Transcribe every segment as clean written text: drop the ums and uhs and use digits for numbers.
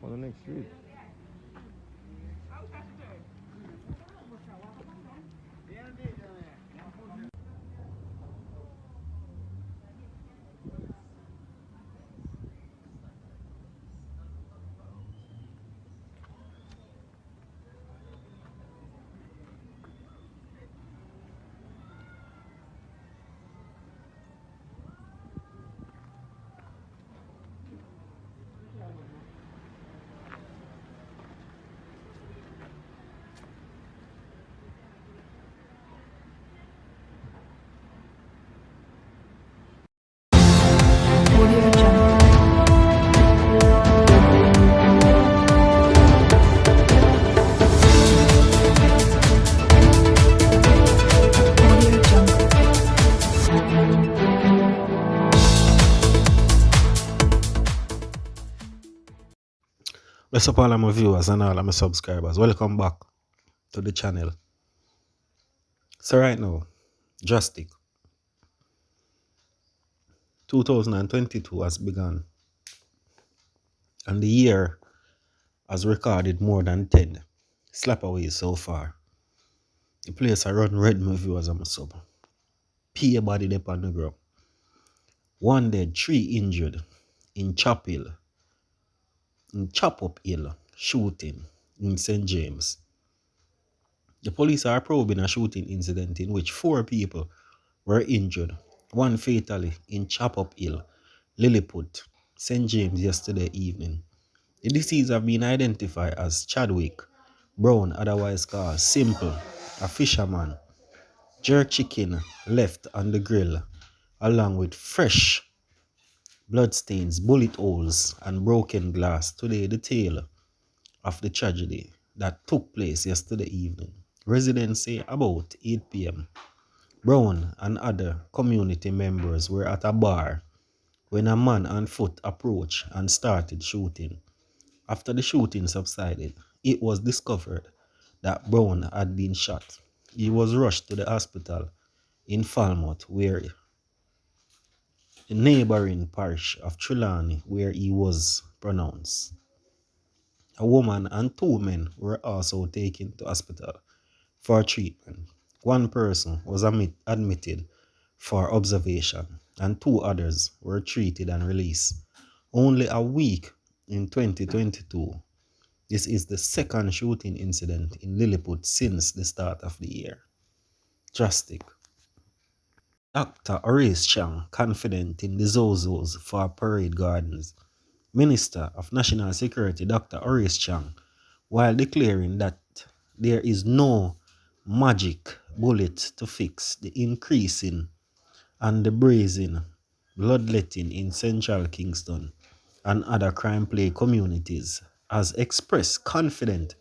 On the next street. Audio Jungle. Audio Jungle. What's up, all of my viewers and all of my subscribers? Welcome back to the channel. So right now, drastic. 2022 has begun, and the year has recorded more than 10 slapaways so far. The place I run red my viewers and my sub. Pay body up on the ground. 1 dead, 3 injured in Chapel, in Chop Up Hill shooting in St. James. The police are probing a shooting incident in which 4 people were injured, 1 fatally in Chop Up Hill, Lilliput, St. James yesterday evening. The deceased have been identified as Chadwick Brown, otherwise called Simple, a fisherman. Jerk chicken left on the grill, along with fresh bloodstains, bullet holes, and broken glass. Today, the tale of the tragedy that took place yesterday evening. Residents say about 8 p.m. Brown and other community members were at a bar when a man on foot approached and started shooting. After the shooting subsided, it was discovered that Brown had been shot. He was rushed to the hospital in Falmouth, where the neighboring parish of Trelawney, where he was pronounced. A woman and 2 men were also taken to hospital for treatment. 1 person was admitted for observation, and 2 others were treated and released. Only a week in 2022, this is the 2nd shooting incident in Lilliput since the start of the year. Drastic. Dr. Horace Chang confident in the Zozos for Parade Gardens. Minister of National Security Dr. Horace Chang, while declaring that there is no magic bullet to fix the increasing and the brazen bloodletting in central Kingston and other crime-plagued communities, has expressed confidence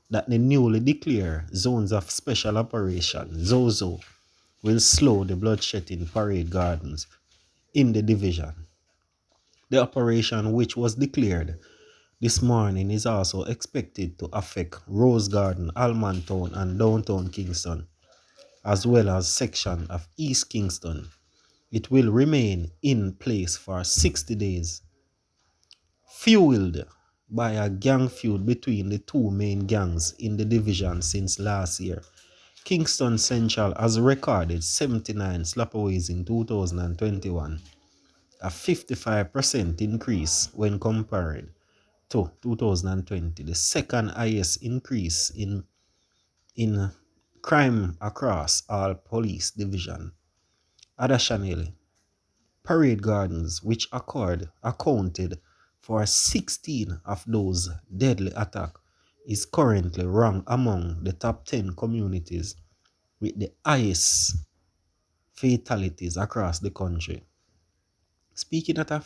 that the newly declared zones of special operation (ZOZO) will slow the bloodshed in Parade Gardens in the division. The operation, which was declared this morning, is also expected to affect Rose Garden, Almantown, and downtown Kingston, as well as section of East Kingston. It will remain in place for 60 days. Fueled by a gang feud between the 2 main gangs in the division since last year, Kingston Central has recorded 79 slapaways in 2021, a 55% increase when compared to 2020, the 2nd highest increase in crime across all police divisions. Additionally, Parade Gardens, which accounted for 16 of those deadly attacks, is currently ranked among the top 10 communities with the highest fatalities across the country. Speaking at a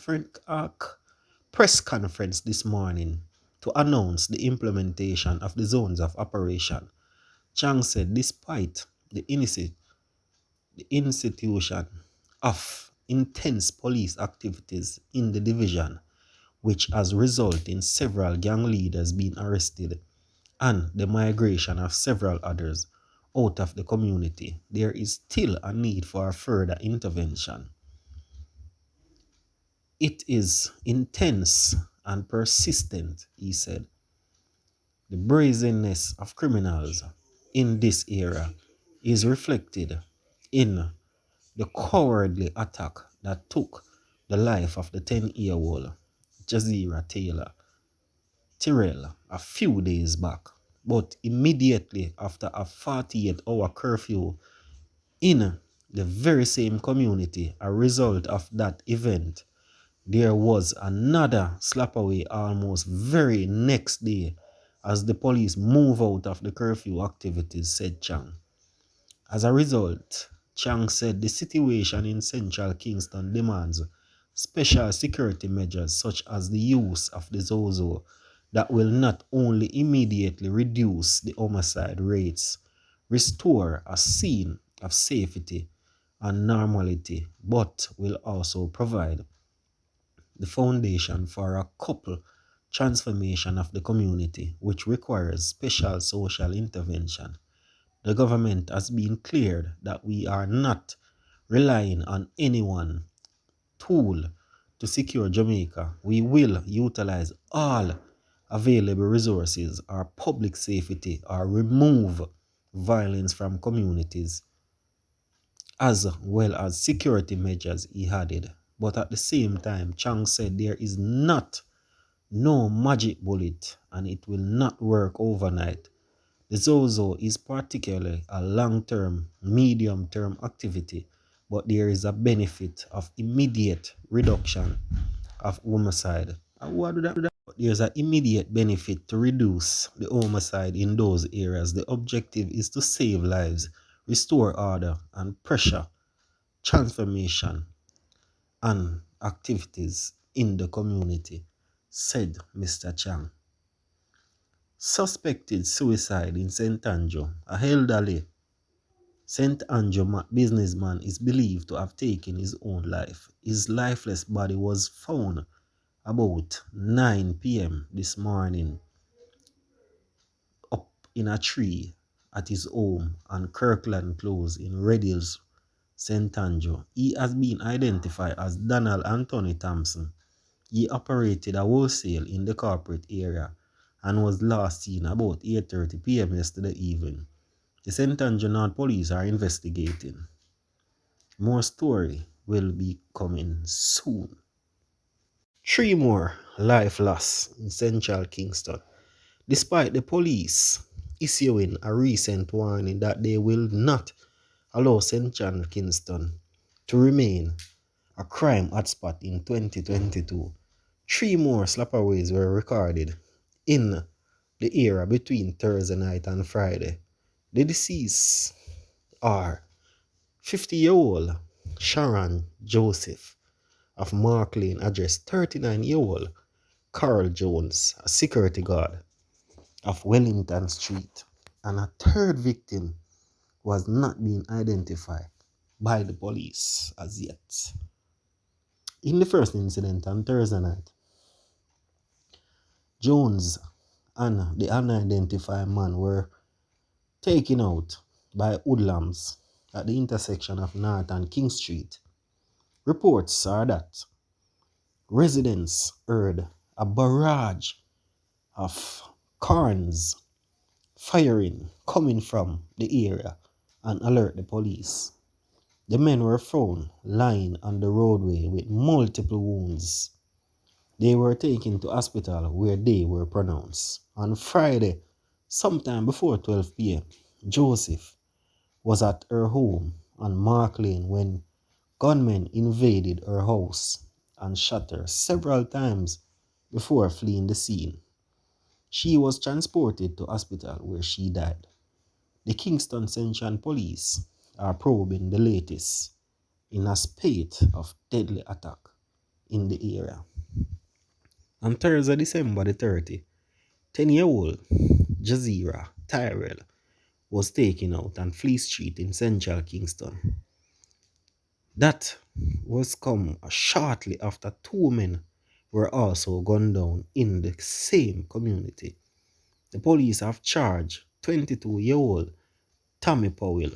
press conference this morning to announce the implementation of the zones of operation, Chang said despite the institution of intense police activities in the division, which has resulted in several gang leaders being arrested and the migration of several others out of the community. There is still a need for further intervention. It is intense and persistent, he said. The brazenness of criminals in this era is reflected in the cowardly attack that took the life of the 10-year-old Jazira Taylor Tyrrell a few days back. But immediately after a 48-hour curfew in the very same community, a result of that event, there was another slapaway almost very next day as the police move out of the curfew activities, said Chang. As a result, Chang said the situation in central Kingston demands special security measures such as the use of the Zozo that will not only immediately reduce the homicide rates, restore a scene of safety and normality, but will also provide the foundation for a couple transformation of the community, which requires special social intervention. The government has been clear that we are not relying on any one tool to secure Jamaica. We will utilize all available resources or public safety or remove violence from communities as well as security measures, he added. But at the same time, Chang said there is not no magic bullet and it will not work overnight. The Zozo is particularly a long-term, medium-term activity, but there is a benefit of immediate reduction of homicide. And what do that? There's an immediate benefit to reduce the homicide in those areas. The objective is to save lives, restore order, and pressure transformation and activities in the community, said Mr. Chang. Suspected suicide in St. Andrew. A elderly St. Andrew businessman is believed to have taken his own life. His lifeless body was found about 9 p.m. this morning up in a tree at his home on Kirkland Close in Red Hills, St. Andrew. He has been identified as Donald Anthony Thompson. He operated a wholesale in the corporate area and was last seen about 8:30 p.m. yesterday evening. The St. Andrew North Police are investigating. More story will be coming soon. 3 more life lost in central Kingston. Despite the police issuing a recent warning that they will not allow central Kingston to remain a crime hotspot in 2022, 3 more slapaways were recorded in the era between Thursday night and Friday. The deceased are 50-year-old Sharon Joseph of Mark Lane address, 39-year-old Carl Jones, a security guard of Wellington Street, and a third victim was not being identified by the police as yet. In the first incident on Thursday night, Jones and the unidentified man were taken out by hoodlums at the intersection of North and King Street. Reports are that residents heard a barrage of cans firing coming from the area and alert the police. The men were found lying on the roadway with multiple wounds. They were taken to hospital where they were pronounced. On Friday, sometime before 12 p.m., Joseph was at her home on Mark Lane when gunmen invaded her house and shot her several times before fleeing the scene. She was transported to hospital where she died. The Kingston Central Police are probing the latest in a spate of deadly attack in the area. On Thursday, December the 30th, 10-year-old Jazira Tyrell was taken out on Fleet Street in central Kingston. That was come shortly after 2 men were also gunned down in the same community. The police have charged 22-year-old Tommy Powell,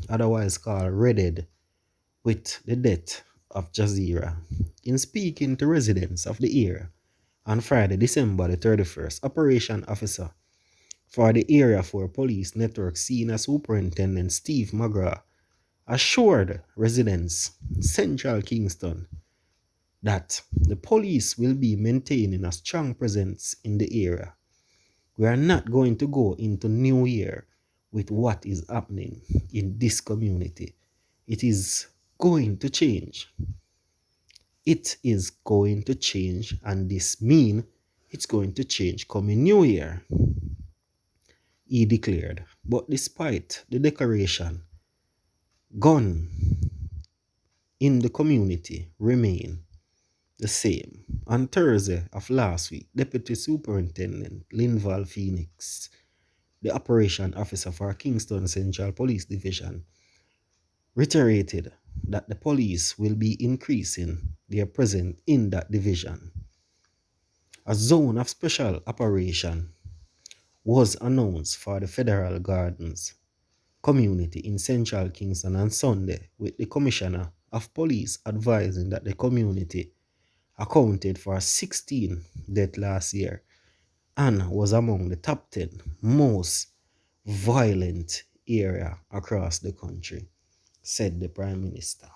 otherwise called Redhead, with the death of Jazeera. In speaking to residents of the area on Friday, December the 31st, Operation Officer for the Area 4 Police Network Senior Superintendent Steve McGraw assured residents in Central Kingston that the police will be maintaining a strong presence in the area. We are not going to go into New Year with what is happening in this community. It is going to change. It is going to change, and this means it's going to change coming New Year, he declared. But despite the declaration, gun in the community remain the same. On Thursday of last week, Deputy Superintendent Linval Phoenix, the operation officer for Kingston Central Police Division, reiterated that the police will be increasing their presence in that division. A zone of special operation was announced for the Federal Gardens community in Central Kingston on Sunday, with the Commissioner of Police advising that the community accounted for 16 deaths last year and was among the top 10 most violent area across the country, said the Prime Minister.